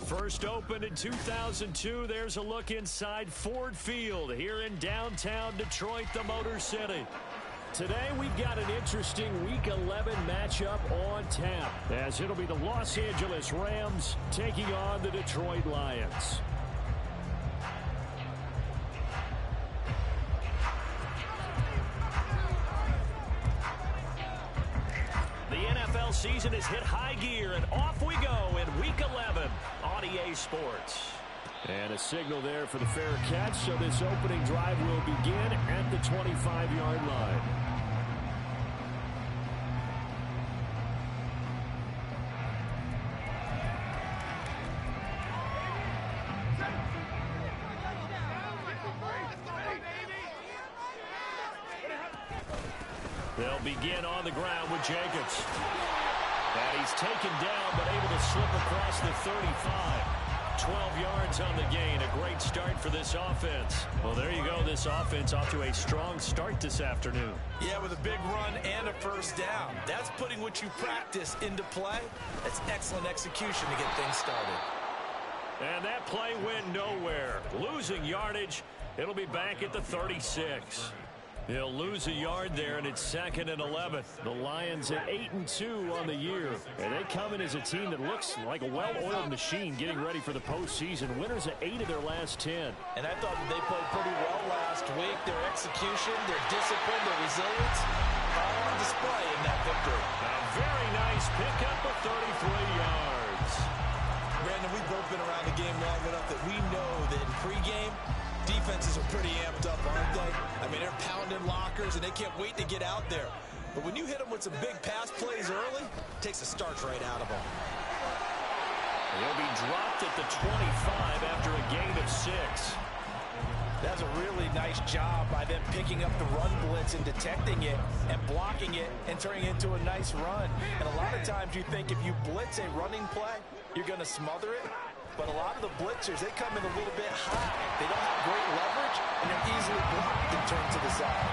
First opened in 2002, there's a look inside Ford Field here in downtown Detroit, the Motor City. Today we've got an interesting Week 11 matchup on tap, as it'll be the Los Angeles Rams taking on the Detroit Lions. The NFL season has hit high gear, and off we go in Week 11 on EA Sports. And a signal there for the fair catch, so this opening drive will begin at the 25-yard line. They'll begin on the ground with Jacobs. And he's taken down, but able to slip across the 35. 12 yards on the gain. A great start for this offense. Well, there you go. This offense off to a strong start this afternoon. Yeah, with a big run and a first down. That's putting what you practice into play. That's excellent execution to get things started. And that play went nowhere. Losing yardage. It'll be back at the 36. They'll lose a yard there, and it's 2nd and 11. The Lions at 8-2 on the year. And they come in as a team that looks like a well-oiled machine getting ready for the postseason. Winners at 8 of their last 10. And I thought that they played pretty well last week. Their execution, their discipline, their resilience, all on display in that victory. A very nice pickup of 33 yards. Brandon, we've both been around the game long enough that we know that in pregame, defenses are pretty amped up, aren't they? I mean, they're pounding lockers, and they can't wait to get out there. But when you hit them with some big pass plays early, it takes the starch right out of them. They'll be dropped at the 25 after a gain of 6. That's a really nice job by them picking up the run blitz and detecting it and blocking it and turning it into a nice run. And a lot of times you think if you blitz a running play, you're going to smother it. But a lot of the blitzers, they come in a little bit high. They don't have great leverage, and they're easily blocked and turned to the side.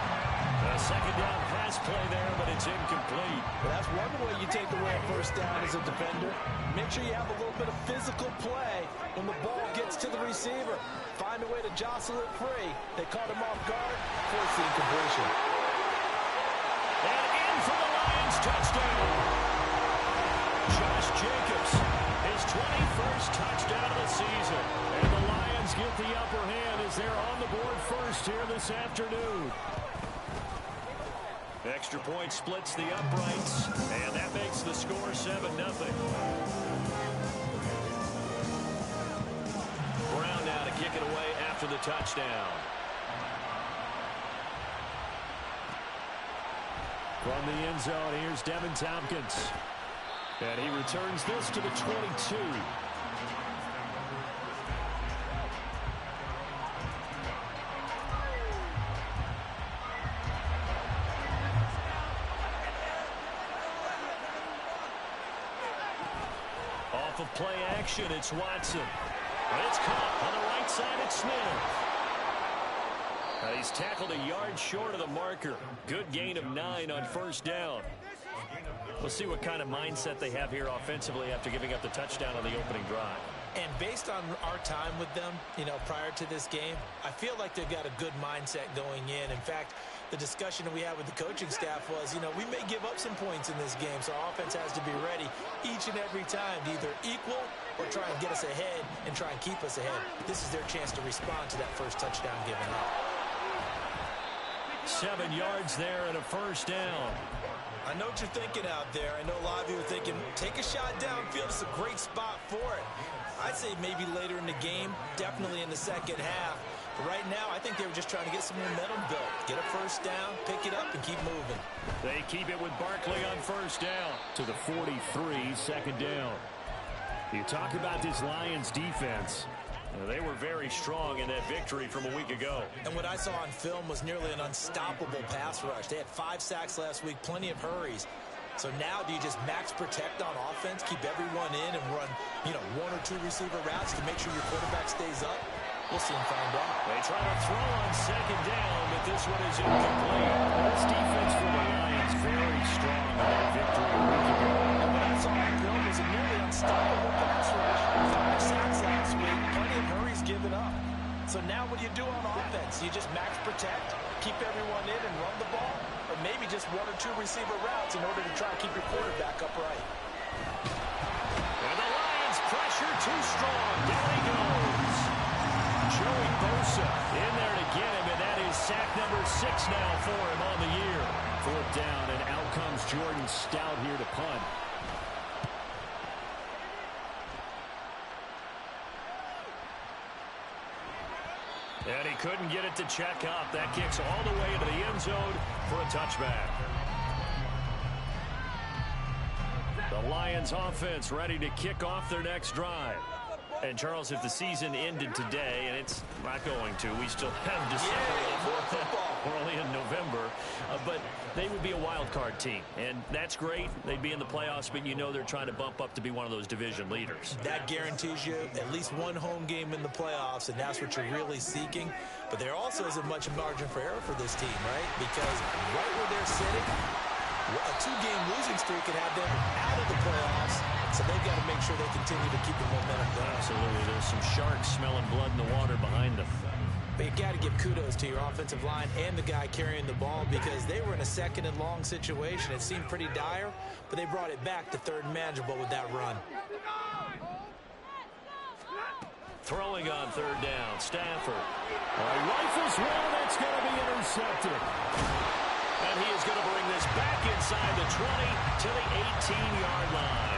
A second down pass play there, but it's incomplete. Well, that's one way you take away a first down as a defender. Make sure you have a little bit of physical play when the ball gets to the receiver. Find a way to jostle it free. They caught him off guard, force the incompletion. And in for the Lions touchdown. Josh Jacobs, his 21st touchdown of the season. And the Lions get the upper hand as they're on the board first here this afternoon. Extra point splits the uprights, and that makes the score 7-0. Brown now to kick it away after the touchdown. From the end zone, here's Devin Tompkins. And he returns this to the 22. Off of play action, it's Watson. It's caught on the right side, it's Smith. He's tackled a yard short of the marker. Good gain of 9 on first down. We'll see what kind of mindset they have here offensively after giving up the touchdown on the opening drive. And based on our time with them, prior to this game, I feel like they've got a good mindset going in. In fact, the discussion that we had with the coaching staff was, we may give up some points in this game, so our offense has to be ready each and every time to either equal or try and get us ahead and try and keep us ahead. This is their chance to respond to that first touchdown given up. 7 yards there and a first down. I know what you're thinking out there. I know a lot of you are thinking, take a shot downfield. It's a great spot for it. I'd say maybe later in the game, definitely in the second half. But right now, I think they were just trying to get some momentum built. Get a first down, pick it up, and keep moving. They keep it with Barkley on first down to the 43, second down. You talk about this Lions defense. They were very strong in that victory from a week ago. And what I saw on film was nearly an unstoppable pass rush. They had 5 sacks last week, plenty of hurries. So now do you just max protect on offense, keep everyone in and run, 1 or 2 receiver routes to make sure your quarterback stays up? We'll soon find out. They try to throw on second down, but this one is incomplete. This defense for the Lions very strong in that victory a week ago. And what I saw on film was a nearly unstoppable pass rush. 5 sacks defense? You just max protect, keep everyone in and run the ball, or maybe just 1 or 2 receiver routes in order to try to keep your quarterback upright. And the Lions pressure too strong. Down he goes. Joey Bosa in there to get him, and that is sack number 6 now for him on the year. 4th down, and out comes Jordan Stout here to punt. And he couldn't get it to check up. That kicks all the way into the end zone for a touchback. The Lions offense ready to kick off their next drive. And, Charles, if the season ended today, and it's not going to, we still have December. We're only in November. But they would be a wild card team. And that's great. They'd be in the playoffs, but you know they're trying to bump up to be one of those division leaders. That guarantees you at least one home game in the playoffs, and that's what you're really seeking. But there also isn't much margin for error for this team, right? Because right where they're sitting, a 2-game losing streak could have them out of the playoffs. So they've got to make sure they continue to keep the momentum going. Absolutely. There's some sharks smelling blood in the water behind them. But you got to give kudos to your offensive line and the guy carrying the ball, because they were in a 2nd and long situation. It seemed pretty dire, but they brought it back to 3rd and manageable with that run. Throwing on 3rd down, Stafford. Rifles one, that's going to be intercepted. And he is going to bring this back inside the 20 to the 18-yard line.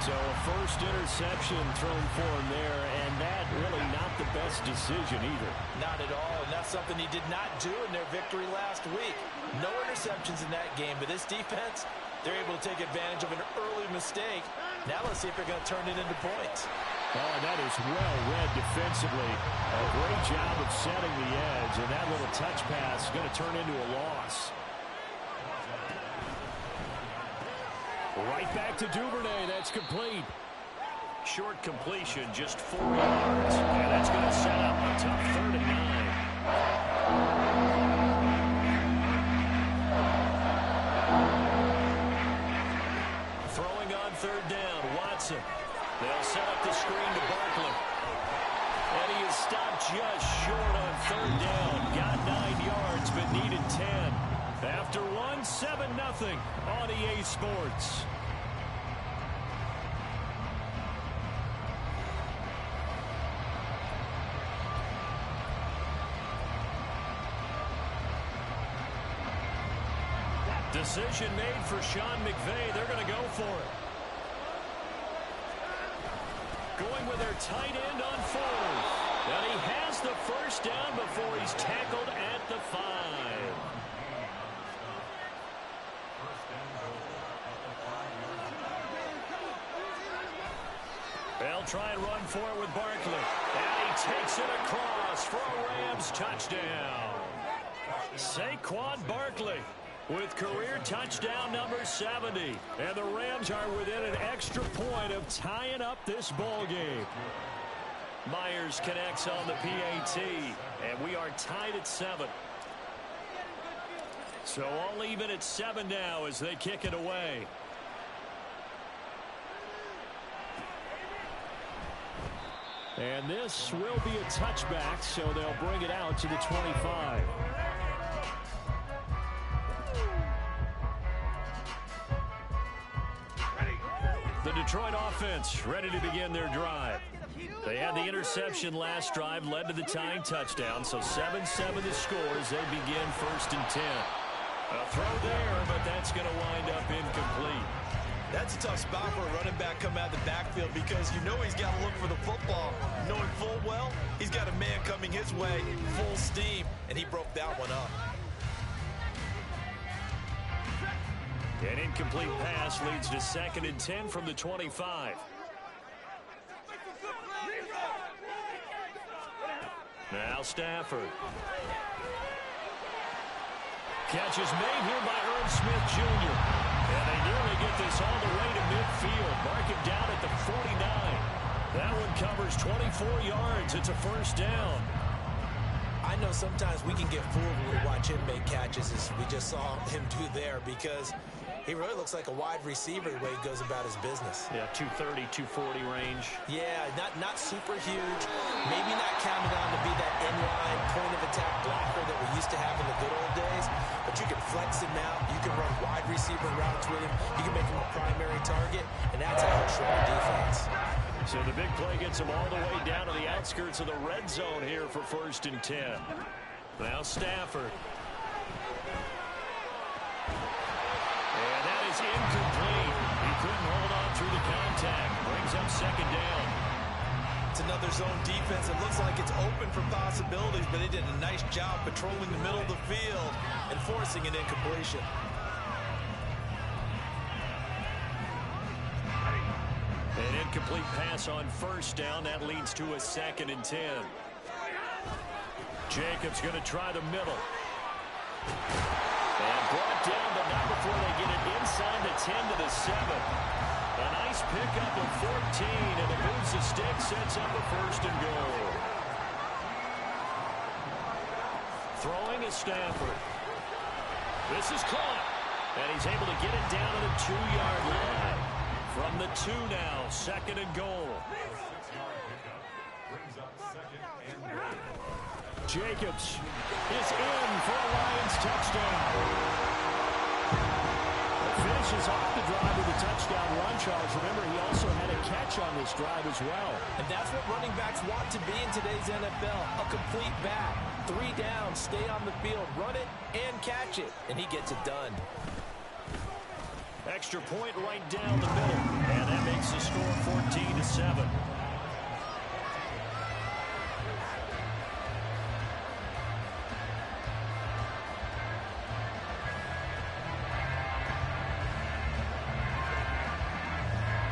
So a first interception thrown for him there, and that really not the best decision either. Not at all, and that's something he did not do in their victory last week. No interceptions in that game, but this defense, they're able to take advantage of an early mistake. Now let's see if they're going to turn it into points. Oh, that is well read defensively. A great job of setting the edge, and that little touch pass is going to turn into a loss. Right back to Duvernay. That's complete. Short completion, just 4 yards. And that's going to set up a tough 3rd and 9. Throwing on 3rd down, Watson. They'll set up the screen to Barkley. And he is stopped just short on 3rd down. Got 9 yards, but needed 10. After 1, 7-0 on EA Sports. Decision made for Sean McVay. They're going to go for it. Going with their tight end on 4th. And he has the first down before he's tackled at the 5. They'll try and run for it with Barkley. And he takes it across for a Rams touchdown. Saquon Barkley with career touchdown number 70. And the Rams are within an extra point of tying up this ball game. Myers connects on the PAT. And we are tied at 7. So all even at 7 now as they kick it away. And this will be a touchback, so they'll bring it out to the 25. The Detroit offense ready to begin their drive. They had the interception last drive, led to the tying touchdown, so 7-7 the score as they begin 1st and 10. A throw there, but that's going to wind up incomplete. That's a tough spot for a running back coming out of the backfield, because you know he's got to look for the football, knowing full well he's got a man coming his way full steam, and he broke that one up. An incomplete pass leads to 2nd and 10 from the 25. Now Stafford. Catch is made here by Irv Smith Jr. And they nearly get this all the way to midfield. Mark him down at the 49. That one covers 24 yards. It's a first down. I know sometimes we can get fooled when we watch him make catches, as we just saw him do there, because He really looks like a wide receiver the way he goes about his business. Yeah, 230, 240 range. Yeah, not super huge. Maybe not counted on to be that inline point-of-attack blocker that we used to have in the good old days. But you can flex him out. You can run wide receiver routes with him. You can make him a primary target. And that's how you shred a defense. So the big play gets him all the way down to the outskirts of the red zone here for 1st and 10. Now Stafford. And that is incomplete. He couldn't hold on through the contact. Brings up 2nd down. It's another zone defense. It looks like it's open for possibilities, but they did a nice job patrolling the middle of the field and forcing an incompletion. An incomplete pass on 1st down. That leads to a 2nd and 10. Jacobs going to try the middle. And brought down, but not before they get it inside the 10 to the 7. A nice pickup of 14, and it moves the stick, sets up a 1st and goal. Throwing is Stafford. This is caught, and he's able to get it down to the 2-yard line. From the 2 now, 2nd and goal. Jacobs is in for a Lions touchdown. Finishes off the drive with a touchdown run, Charles. Remember, he also had a catch on this drive as well. And that's what running backs want to be in today's NFL, a complete back. 3 down, stay on the field, run it, and catch it. And he gets it done. Extra point right down the middle. And that makes the score 14-7.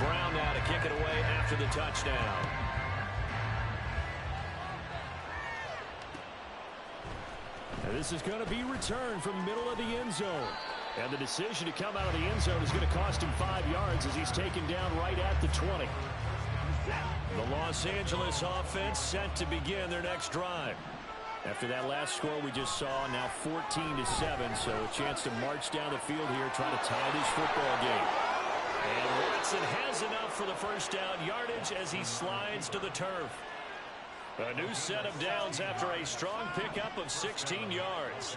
Brown now to kick it away after the touchdown. Now this is going to be returned from the middle of the end zone. And the decision to come out of the end zone is going to cost him 5 yards as he's taken down right at the 20. The Los Angeles offense set to begin their next drive. After that last score we just saw, now 14-7, so a chance to march down the field here, try to tie this football game. And Watson has enough for the 1st down yardage as he slides to the turf. A new set of downs after a strong pickup of 16 yards.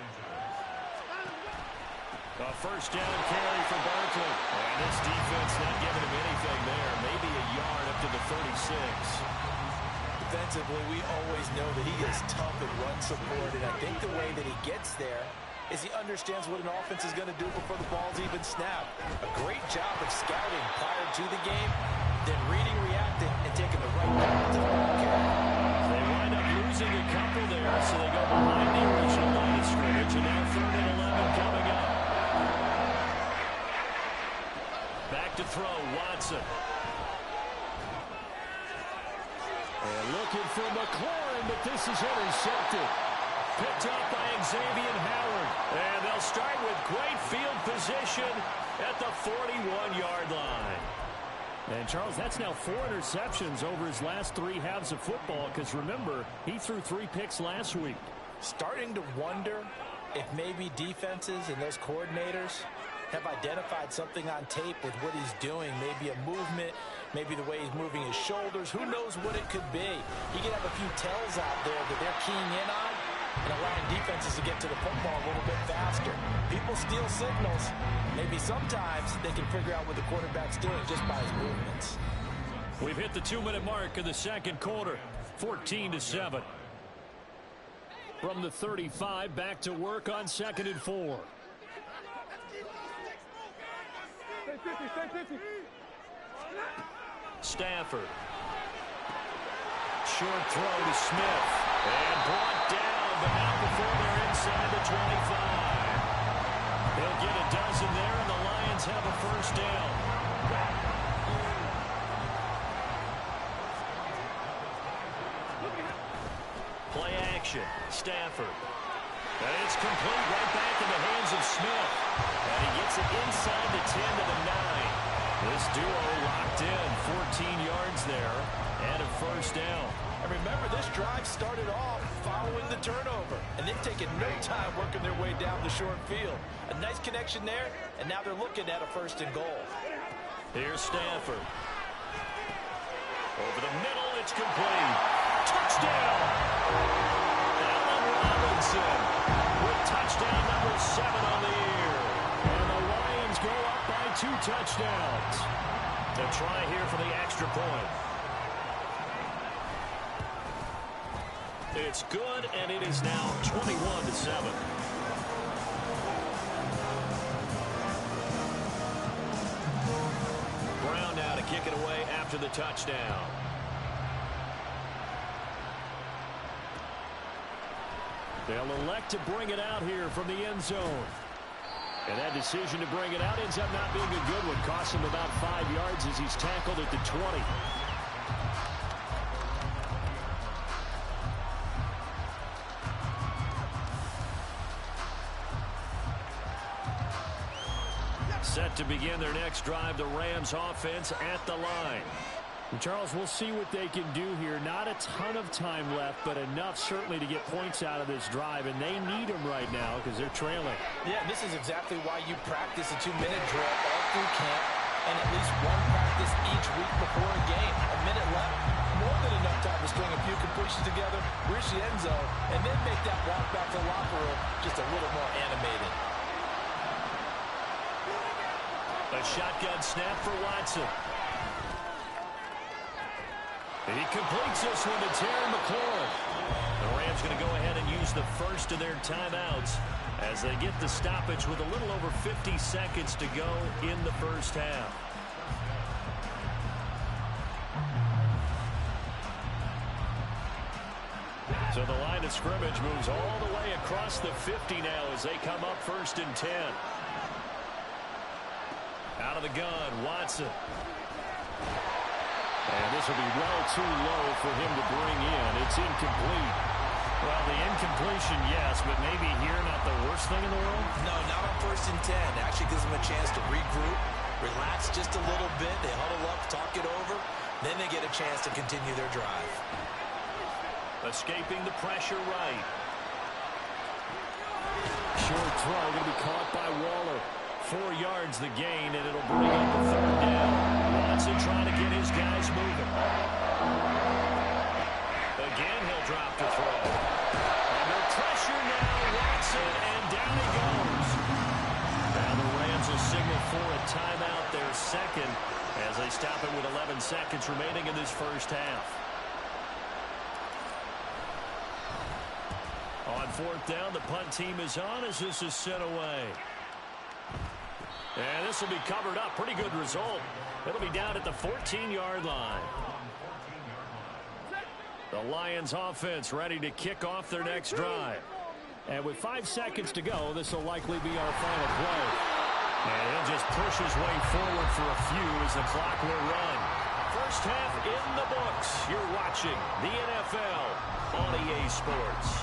A 1st down carry for Barkley. And this defense not giving him anything there. Maybe a yard up to the 36. Defensively, we always know that he is tough in run support, and I think the way that he gets there is he understands what an offense is going to do before the ball's even snapped. A great job of scouting prior to the game, then reading, reacting, and taking the right call to the ball carrier. They wind up losing a couple there, so they go behind the original line of scrimmage, and now 3rd and 11 coming up. Back to throw, Watson. And looking for McLaurin, but this is intercepted. Picked up by Xavier Howard. And they'll start with great field position at the 41-yard line. And, Charles, that's now 4 interceptions over his last 3 halves of football, because, remember, he threw 3 picks last week. Starting to wonder if maybe defenses and those coordinators have identified something on tape with what he's doing. Maybe a movement, maybe the way he's moving his shoulders. Who knows what it could be? He could have a few tells out there that they're keying in on and allowing defenses to get to the football a little bit faster. People steal signals. Maybe sometimes they can figure out what the quarterback's doing just by his movements. We've hit the 2-minute mark in the 2nd quarter. 14-7. From the 35, back to work on 2nd and 4. Stafford. Short throw to Smith. And brought down, but not before they're inside the 25. They'll get a dozen there, and the Lions have a 1st down. Play action. Stafford. And it's complete right back in the hands of Smith. And he gets it inside the 10 to the 9. This duo locked in. 14 yards there and a 1st down. And remember, this drive started off following the turnover. And they've taken no time working their way down the short field. A nice connection there, and now they're looking at a 1st and goal. Here's Stafford. Over the middle, it's complete. Touchdown! Allen Robinson with touchdown number 7 on the year. And the Lions go up by 2 touchdowns. A try here for the extra point. It's good, and it is now 21-7. Brown now to kick it away after the touchdown. They'll elect to bring it out here from the end zone. And that decision to bring it out ends up not being a good one. Costs him about 5 yards as he's tackled at the 20. Set to begin their next drive, the Rams offense at the line. And Charles, we'll see what they can do here. Not a ton of time left, but enough certainly to get points out of this drive, and they need them right now because they're trailing. Yeah, this is exactly why you practice a 2-minute drill all through camp and at least one practice each week before a game. A minute left, more than enough time to string a few completions together, reach the end zone, and then make that walk back to the locker room just a little more animated. A shotgun snap for Watson. He completes this one to Terry McLaurin. The Rams going to go ahead and use the first of their timeouts as they get the stoppage with a little over 50 seconds to go in the first half. So the line of scrimmage moves all the way across the 50 now as they come up 1st and 10. Out of the gun, Watson. And this will be well too low for him to bring in. It's incomplete. Well, the incompletion, yes, but maybe here not the worst thing in the world? No, not on 1st and 10. Actually gives them a chance to regroup, relax just a little bit. They huddle up, talk it over. Then they get a chance to continue their drive. Escaping the pressure right. Short throw going to be caught by Waller. 4 yards the gain, and it'll bring up the 3rd down. Watson trying to get his guys moving. Again, he'll drop the throw. Under pressure now, Watson, and down he goes. Now the Rams will signal for a timeout, their 2nd, as they stop it with 11 seconds remaining in this first half. On 4th down, the punt team is on as this is sent away. And this will be covered up. Pretty good result. It'll be down at the 14-yard line. The Lions offense ready to kick off their next drive. And with 5 seconds to go, this will likely be our final play. And he'll just push his way forward for a few as the clock will run. First half in the books. You're watching the NFL on EA Sports.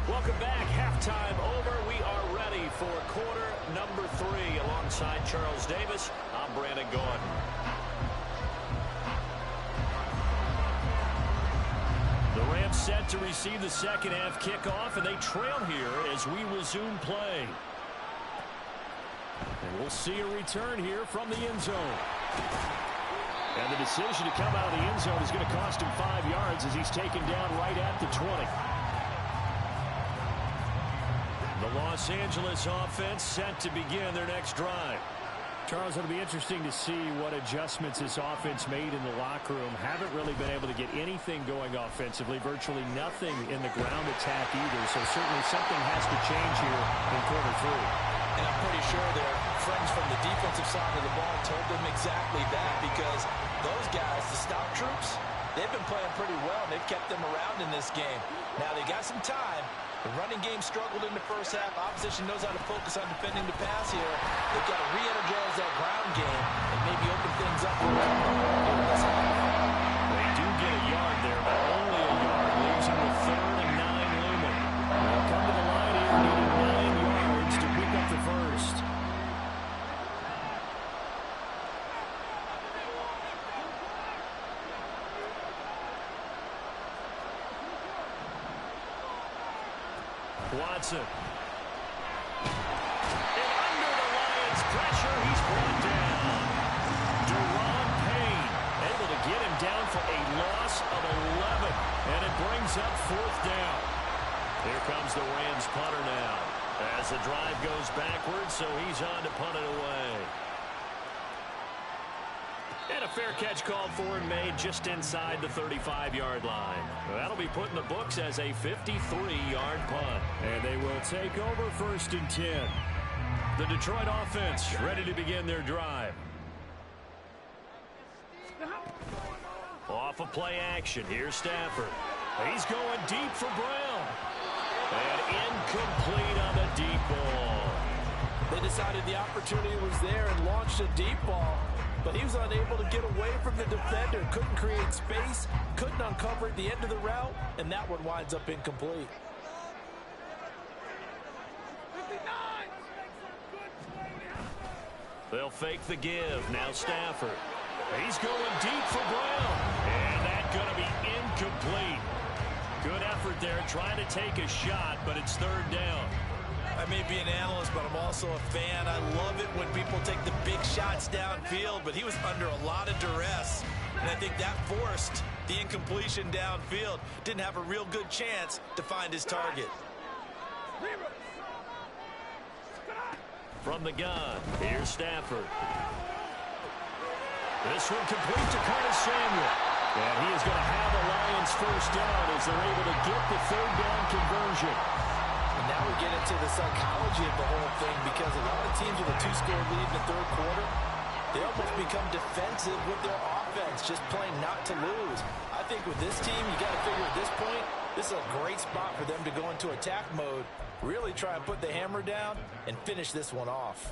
Welcome back. Halftime over. We are ready for quarter number 3. Alongside Charles Davis, I'm Brandon Gaudin. The Rams set to receive the second half kickoff, and they trail here as we resume play. And we'll see a return here from the end zone. And the decision to come out of the end zone is going to cost him 5 yards as he's taken down right at the 20. The Los Angeles offense set to begin their next drive. Charles, it'll be interesting to see what adjustments this offense made in the locker room. Haven't really been able to get anything going offensively, virtually nothing in the ground attack either. So certainly something has to change here in quarter 3. And I'm pretty sure their friends from the defensive side of the ball told them exactly that, because those guys, the stop troops, they've been playing pretty well. They've kept them around in this game. Now they got some time. The running game struggled in the first half. Opposition knows how to focus on defending the pass here. They've got to re-energize that ground game and maybe open things up a little bit in this half. They do get a yard there, but only a yard. Leaves them with 3rd and 9 looming. They'll come to the line here, needing 9 yards to pick up the first. Watson. And under the Lions' pressure, he's brought down. Deron Payne able to get him down for a loss of 11. And it brings up 4th down. Here comes the Rams punter now. As the drive goes backwards, so he's on to punt it away. And a fair catch called for and made just inside the 35-yard line. That'll be put in the books as a 53-yard punt. And they will take over 1st and 10. The Detroit offense ready to begin their drive. Off of play action. Here's Stafford. He's going deep for Brown. And incomplete on the deep ball. They decided the opportunity was there and launched a deep ball, but he was unable to get away from the defender. Couldn't create space, couldn't uncover at the end of the route, and that one winds up incomplete. They'll fake the give. Now Stafford. He's going deep for Brown. And that's going to be incomplete. Good effort there trying to take a shot, but it's 3rd down. I may be an analyst, but I'm also a fan. I love it when people take the big shots downfield, but he was under a lot of duress, and I think that forced the incompletion downfield. Didn't have a real good chance to find his target. From the gun, here's Stafford. This one complete to Curtis Samuel. And he is going to have the Lions 1st down as they're able to get the 3rd down conversion. And now we get into the psychology of the whole thing, because a lot of teams with a 2-score lead in the 3rd quarter, they almost become defensive with their offense, just playing not to lose. I think with this team, you got to figure at this point, this is a great spot for them to go into attack mode, really try and put the hammer down and finish this one off.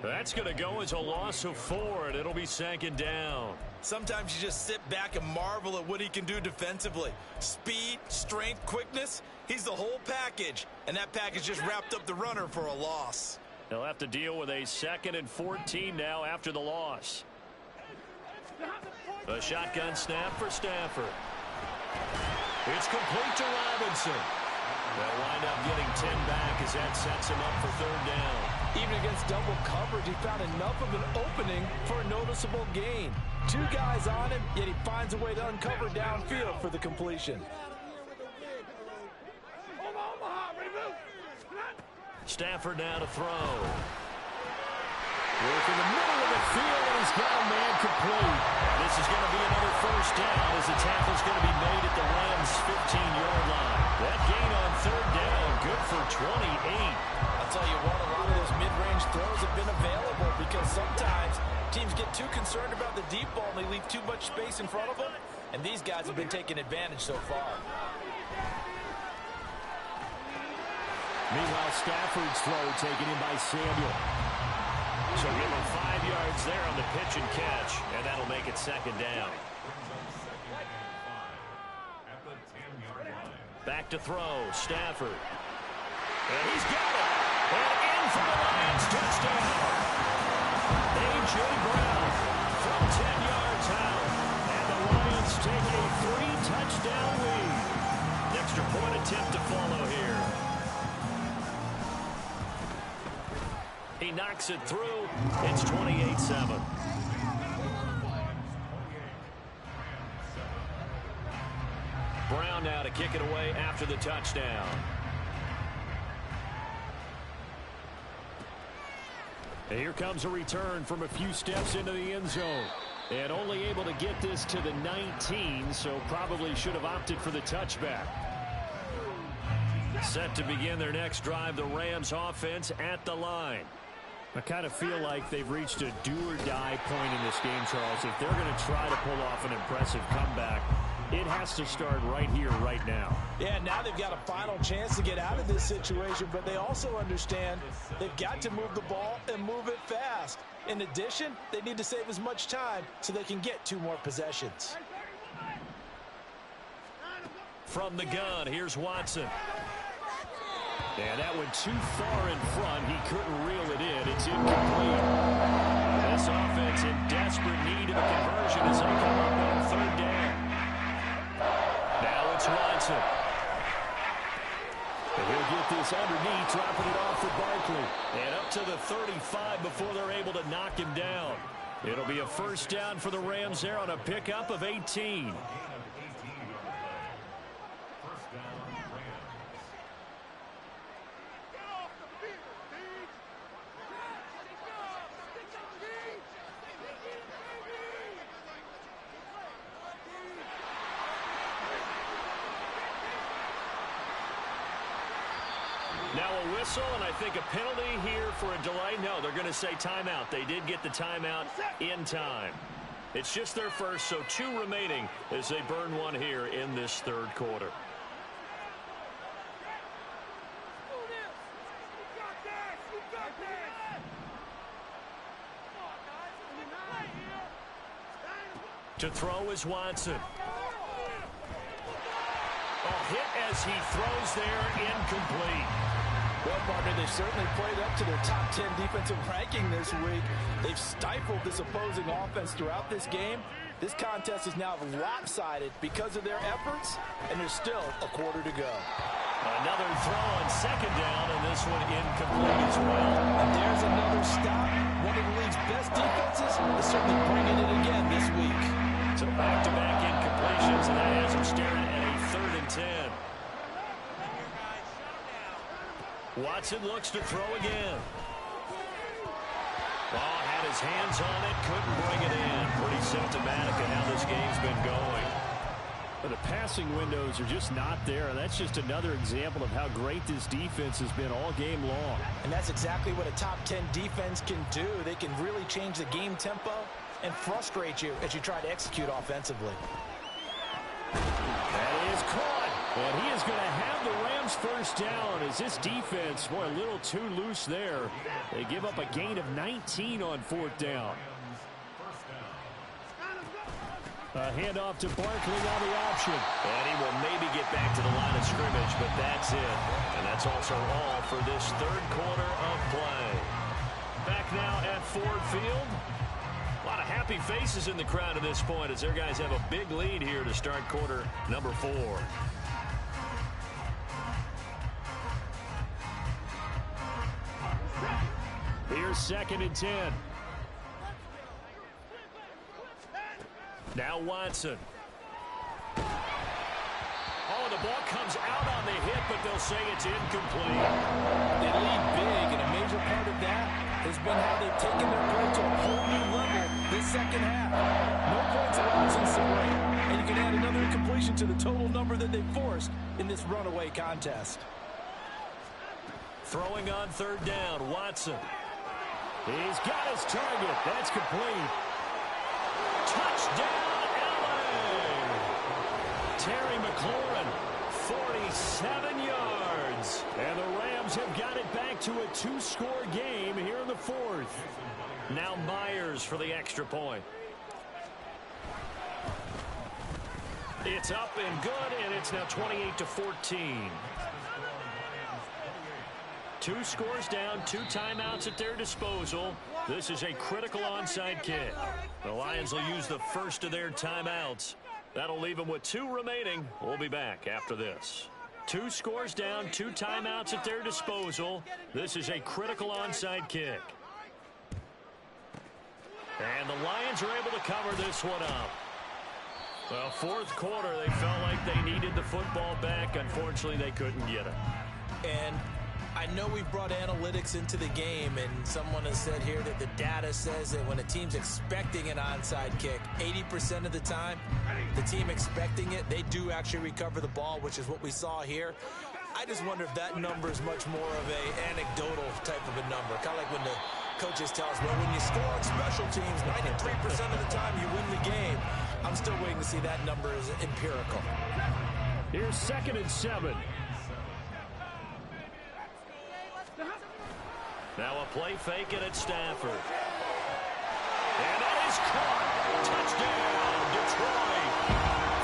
That's going to go as a loss of 4, and it'll be 2nd down. Sometimes you just sit back and marvel at what he can do defensively. Speed, strength, quickness, he's the whole package, and that package just wrapped up the runner for a loss. They'll have to deal with a 2nd and 14 now after the loss. A shotgun snap for Stafford. It's complete to Robinson. They'll wind up getting 10 back as that sets him up for 3rd down. Even against double coverage, he found enough of an opening for a noticeable gain. 2 guys on him, yet he finds a way to uncover downfield for the completion. Stafford now to throw. Work in the middle of the field, and he's got a man complete. This is going to be another 1st down as the tackle's going to be made at the Rams' 15-yard line. That gain on 3rd down, good for 28. I'll tell you what, a lot of those mid-range throws have been available because sometimes teams get too concerned about the deep ball and they leave too much space in front of them, and these guys have been taking advantage so far. Meanwhile, Stafford's throw taken in by Samuel. So give him 5 yards there on the pitch and catch, and that'll make it 2nd down. Back to throw, Stafford. And he's got it. And in for the Lions, touchdown. A.J. Brown from 10 yards out. And the Lions take a 3-touchdown lead. Extra point attempt to follow here. He knocks it through. It's 28-7. Brown now to kick it away after the touchdown. And here comes a return from a few steps into the end zone. And only able to get this to the 19, so probably should have opted for the touchback. Set to begin their next drive, the Rams offense at the line. I kind of feel like they've reached a do-or-die point in this game, Charles. If they're going to try to pull off an impressive comeback, it has to start right here, right now. Yeah, now they've got a final chance to get out of this situation, but they also understand they've got to move the ball and move it fast. In addition, they need to save as much time so they can get 2 more possessions. From the gun, here's Watson. And that went too far in front. He couldn't reel it in. It's incomplete. This offense in desperate need of a conversion as they come up on 3rd down. Now it's Watson. And he'll get this underneath, dropping it off for Barkley. And up to the 35 before they're able to knock him down. It'll be a first down for the Rams there on a pickup of 18. Now a whistle, and I think a penalty here for a delay. No, they're going to say timeout. They did get the timeout in time. It's just their first, so 2 remaining as they burn one here in this third quarter. To throw is Watson. A hit as he throws there, incomplete. Well, partner, they certainly played up to their top 10 defensive ranking this week. They've stifled this opposing offense throughout this game. This contest is now lopsided because of their efforts, and there's still a quarter to go. Another throw on second down, and this one incomplete as well. And there's another stop. One of the league's best defenses is certainly bringing it again this week. So back-to-back incompletions, and that has him staring at a 3rd and 10. Watson looks to throw again. Oh, had his hands on it, couldn't bring it in. Pretty symptomatic of how this game's been going. But the passing windows are just not there, and that's just another example of how great this defense has been all game long. And that's exactly what a top 10 defense can do. They can really change the game tempo and frustrate you as you try to execute offensively. That is caught. And he is going to have the Rams first down as this defense, boy, a little too loose there. They give up a gain of 19 on 4th down. A handoff to Barkley on the option. And he will maybe get back to the line of scrimmage, but that's it. And that's also all for this third quarter of play. Back now at Ford Field. A lot of happy faces in the crowd at this point as their guys have a big lead here to start quarter number 4. Here's 2nd and 10. Now Watson. Oh, the ball comes out on the hit, but they'll say it's incomplete. They lead big, and a major part of that has been how they've taken their play to a whole new level this second half. No points allowed since the break, and you can add another incompletion to the total number that they forced in this runaway contest. Throwing on 3rd down, Watson. He's got his target. That's complete. Touchdown, LA! Terry McLaurin, 47 yards. And the Rams have got it back to a 2-score game here in the 4th. Now Myers for the extra point. It's up and good, and it's now 28-14. 2 scores down, 2 timeouts at their disposal. This is a critical onside kick. The Lions will use the first of their timeouts. That'll leave them with 2 remaining. We'll be back after this. 2 scores down, 2 timeouts at their disposal. This is a critical onside kick. And the Lions are able to cover this one up. Well, 4th quarter, they felt like they needed the football back. Unfortunately, they couldn't get it. And I know we've brought analytics into the game, and someone has said here that the data says that when a team's expecting an onside kick, 80% of the time, the team expecting it, they do actually recover the ball, which is what we saw here. I just wonder if that number is much more of a anecdotal type of a number. Kind of like when the coaches tell us, well, when you score on special teams, 93% of the time you win the game. I'm still waiting to see that number is empirical. Here's 2nd and 7. Now a play fake it at Stafford. And that is caught. Touchdown, Detroit.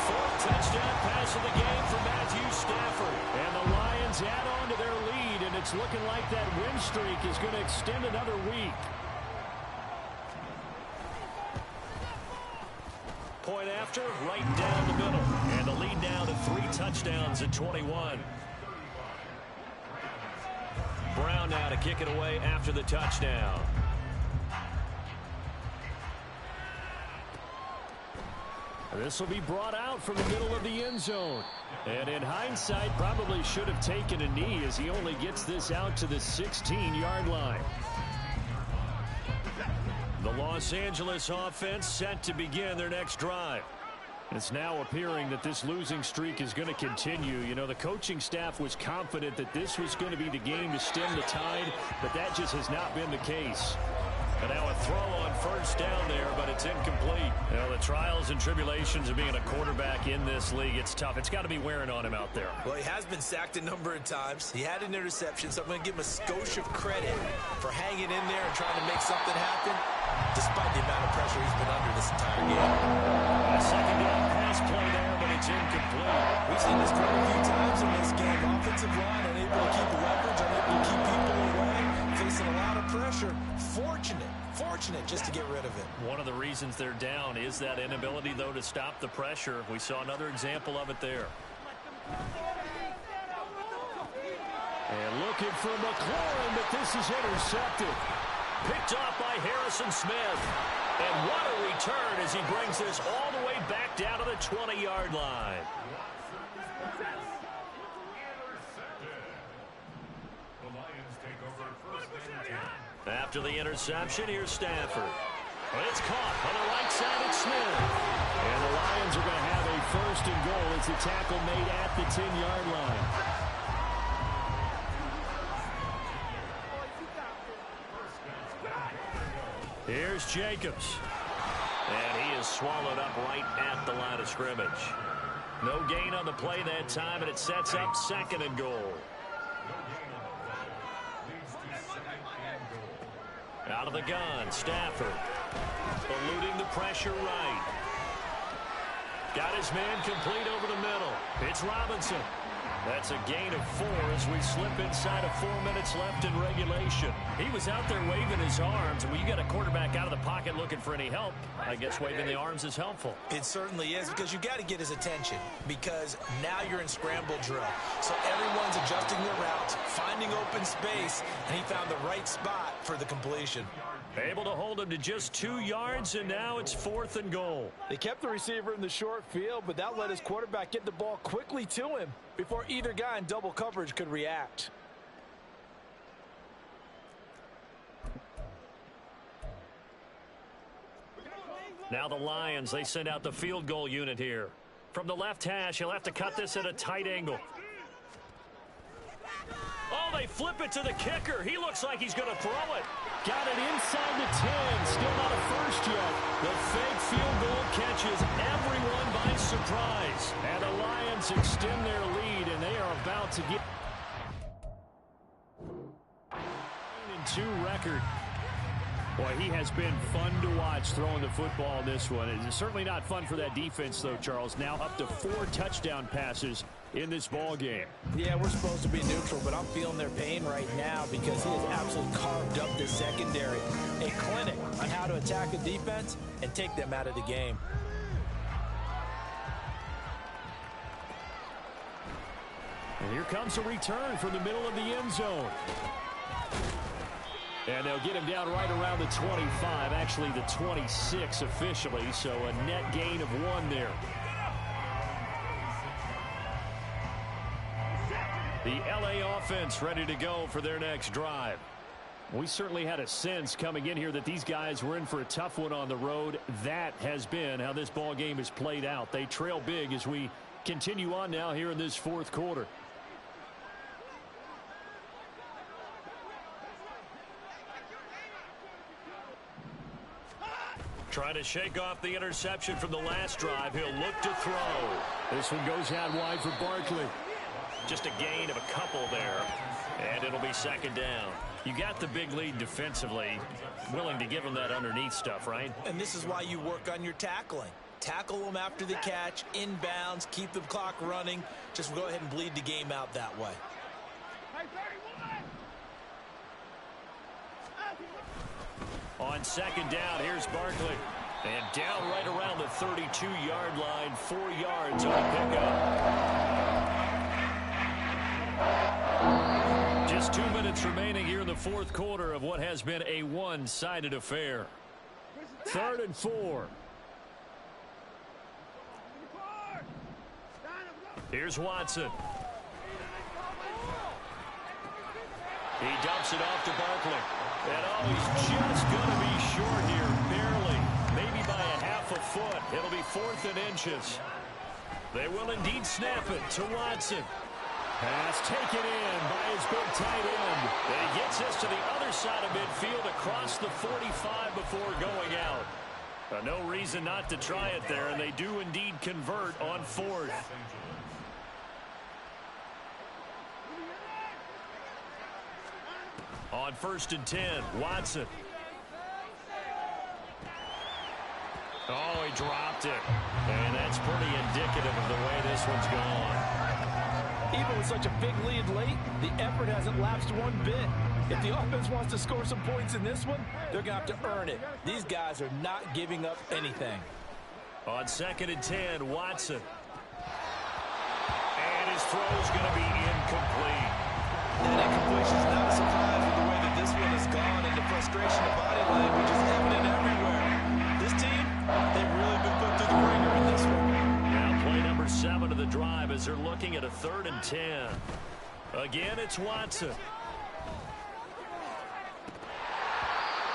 4th touchdown pass of the game for Matthew Stafford. And the Lions add on to their lead, and it's looking like that win streak is going to extend another week. Point after, right down the middle. And the lead now to 3 touchdowns at 21. down now to kick it away after the touchdown. This will be brought out from the middle of the end zone. And in hindsight, probably should have taken a knee as he only gets this out to the 16-yard line. The Los Angeles offense set to begin their next drive. It's now appearing that this losing streak is going to continue. You know, the coaching staff was confident that this was going to be the game to stem the tide, but that just has not been the case. And now a throw on first down there, but it's incomplete. You know, the trials and tribulations of being a quarterback in this league, it's tough. It's got to be wearing on him out there. Well, he has been sacked a number of times. He had an interception, so I'm going to give him a skosh of credit for hanging in there and trying to make something happen, despite the amount of pressure he's been under this entire game. A second down pass play there, but it's incomplete. We've seen this quite a few times in this game. Offensive line unable to keep leverage, unable to keep people away, facing a lot of pressure. Fortunate just to get rid of it. One of the reasons they're down is that inability, though, to stop the pressure. We saw another example of it there. And looking for McLaurin, but this is intercepted. Picked off by Harrison Smith. And what a return as he brings this all the way back down to the 20-yard line. After the interception, here's Stafford. It's caught on the right side at Smith. And the Lions are going to have a first and goal. It's a tackle made at the 10-yard line. Here's Jacobs. And he is swallowed up right at the line of scrimmage. No gain on the play that time, and it sets up second and goal. Out of the gun, Stafford. Eluding the pressure right. Got his man complete over the middle. It's Robinson. That's a gain of 4 as we slip inside of 4 minutes left in regulation. He was out there waving his arms, and when you get a quarterback out of the pocket looking for any help, I guess waving the arms is helpful. It certainly is, because you got to get his attention, because now you're in scramble drill. So everyone's adjusting their routes, finding open space, and he found the right spot for the completion. Able to hold him to just 2 yards, and now it's 4th and goal. They kept the receiver in the short field, but that let his quarterback get the ball quickly to him before either guy in double coverage could react. Now the Lions, they send out the field goal unit here. From the left hash, he'll have to cut this at a tight angle. Oh, they flip it to the kicker. He looks like he's going to throw it. Got it inside the 10. Still not a first yet. The fake field goal catches everyone by surprise. And the Lions extend their lead, and they are about to get 9-2 record. Boy, he has been fun to watch throwing the football in this one. It's certainly not fun for that defense, though, Charles. Now up to 4 touchdown passes in this ball game. Yeah, we're supposed to be neutral, but I'm feeling their pain right now because he has absolutely carved up the secondary. A clinic on how to attack a defense and take them out of the game. And here comes a return from the middle of the end zone. And they'll get him down right around the 25, actually the 26 officially, so a net gain of 1 there. The LA offense ready to go for their next drive. We certainly had a sense coming in here that these guys were in for a tough one on the road. That has been how this ball game has played out. They trail big as we continue on now here in this 4th quarter. Trying to shake off the interception from the last drive. He'll look to throw. This one goes out wide for Barkley. Just a gain of a couple there, and it'll be second down. You got the big lead defensively. Willing to give him that underneath stuff, right? And this is why you work on your tackling. Tackle them after the catch, inbounds, keep the clock running. Just go ahead and bleed the game out that way. On second down, here's Barkley. And down right around the 32-yard line, 4 yards on the pickup. Just Just 2 minutes remaining here in the fourth quarter of what has been a one-sided affair. 3rd and 4. Here's Watson. He dumps it off to Barkley. And he's just going to be short here, barely. Maybe by a half a foot. It'll be 4th and inches. They will indeed snap it to Watson. Pass taken in by his big tight end. And he gets us to the other side of midfield across the 45 before going out. No reason not to try it there, and they do indeed convert on 4th. On 1st and 10, Watson. Oh, he dropped it. And that's pretty indicative of the way this one's gone. Even with such a big lead late, the effort hasn't lapsed one bit. If the offense wants to score some points in this one, they're going to have to earn it. These guys are not giving up anything. On 2nd and 10, Watson. And his throw's going to be incomplete. That incompletion is not a surprise with the way that this one has gone, and the frustration of body language is evident everywhere. This team, they've really been put through the ringer in this one. Now play number 7 of the drive as they're looking at a 3rd and 10. Again, it's Watson.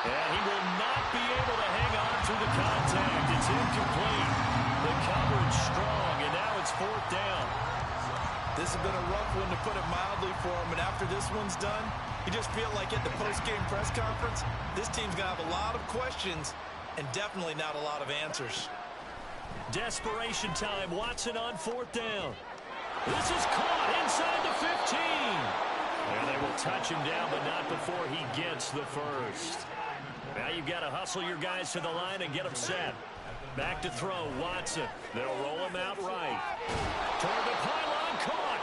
And he will not be able to hang on through the contact. It's incomplete. The coverage strong, and now it's 4th down. This has been a rough one, to put it mildly, for him. And after this one's done, you just feel like at the post-game press conference, this team's going to have a lot of questions and definitely not a lot of answers. Desperation time. Watson on 4th down. This is caught inside the 15. And they will touch him down, but not before he gets the first. Now you've got to hustle your guys to the line and get them set. Back to throw, Watson. They'll roll him out right. Toward the pylon, caught.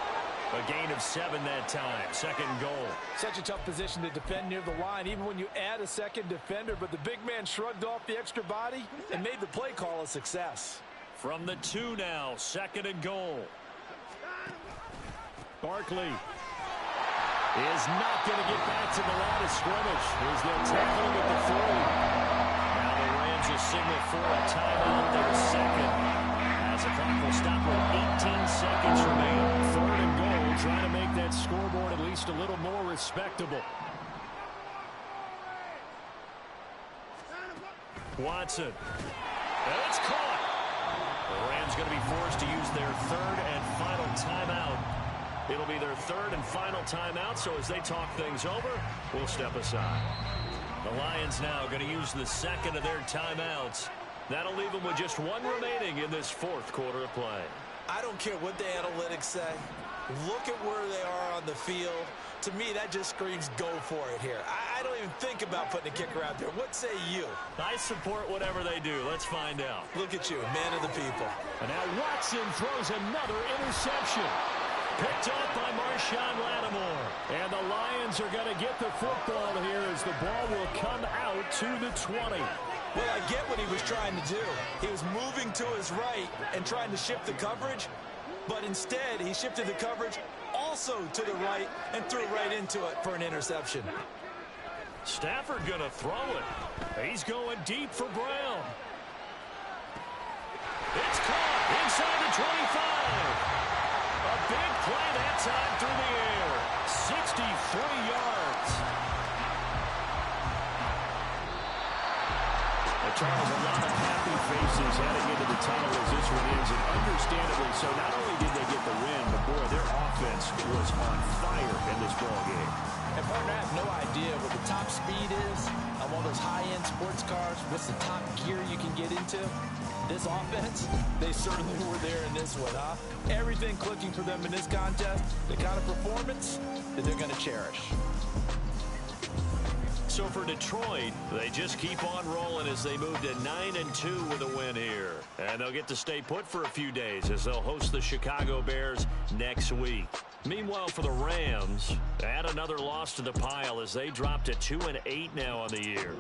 A gain of 7 that time. 2nd goal. Such a tough position to defend near the line, even when you add a second defender, but the big man shrugged off the extra body and made the play call a success. From the 2 now, 2nd and goal. Barkley is not going to get back to the line of scrimmage as they'll tackle him at the 3. Now the Rams will signal for a timeout. Their 2nd. As the clock will stop with 18 seconds remaining. 3rd and goal, trying to make that scoreboard at least a little more respectable. Watson. And it's caught. The Rams going to be forced to use their 3rd and final timeout. It'll be their 3rd and final timeout, so as they talk things over, we'll step aside. The Lions now going to use the 2nd of their timeouts. That'll leave them with just 1 remaining in this 4th quarter of play. I don't care what the analytics say. Look at where they are on the field. To me, that just screams go for it here. I don't even think about putting a kicker out there. What say you? I support whatever they do. Let's find out. Look at you, man of the people. And now Watson throws another interception. Picked up by Marshawn Lattimore. And the Lions are going to get the football here as the ball will come out to the 20. Well, I get what he was trying to do. He was moving to his right and trying to shift the coverage, but instead he shifted the coverage also to the right and threw right into it for an interception. Stafford going to throw it. He's going deep for Brown. It's caught inside the 25. A big play that time through the air. 63 yards. Charles, a lot of happy faces heading into the tunnel as this one ends, and understandably so. Not only did they get the win, but boy, their offense was on fire in this ball game. And partner, I have no idea what the top speed is on one of those high-end sports cars. What's the top gear you can get into? This offense, they certainly were there in this one, huh? Everything clicking for them in this contest, the kind of performance that they're going to cherish. So for Detroit, they just keep on rolling as they move to 9-2 with a win here. And they'll get to stay put for a few days as they'll host the Chicago Bears next week. Meanwhile, for the Rams, add another loss to the pile as they drop to 2-8 now on the year.